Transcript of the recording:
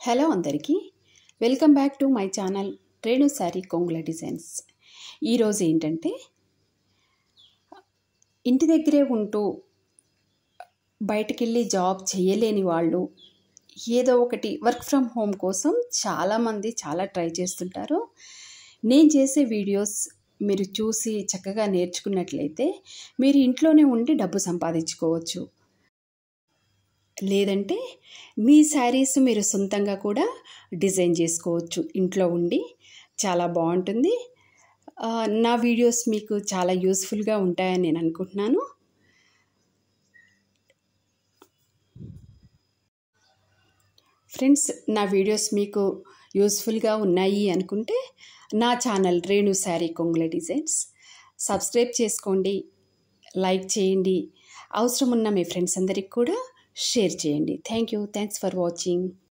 Hello అందరికీ welcome back to my channel Renu sari కొంగుల designs. ఈరోజు ఏంటంటే ఇంటి దగ్గరే ఉంటూ బయటికి వెళ్ళి జాబ్ చేయలేని వాళ్ళు ఏదో ఒకటి వర్క్ ఫ్రమ్ హోమ్ కోసం చాలామంది చాలా ట్రై చేస్తుంటారు. నేను చేసే వీడియోస్ మీరు చూసి చక్కగా నేర్చుకున్నట్లయితే మీరు ఇంట్లోనే ఉండి డబ్బు సంపాదించుకోవచ్చు. లేదంటే మీ శారీస్ మీరు సొంతంగా కూడా డిజైన్ చేసుకోవచ్చు ఇంట్లో ఉండి. చాలా బాగుంటుంది. నా వీడియోస్ మీకు చాలా యూస్ఫుల్గా ఉంటాయని నేను అనుకుంటున్నాను. ఫ్రెండ్స్, నా వీడియోస్ మీకు యూస్ఫుల్గా ఉన్నాయి అనుకుంటే నా ఛానల్ రేణు శారీ కొంగుల డిజైన్స్ సబ్స్క్రైబ్ చేసుకోండి, లైక్ చేయండి, అవసరం ఉన్న మీ ఫ్రెండ్స్ అందరికి కూడా షేర్ చేయండి. Thanks for watching.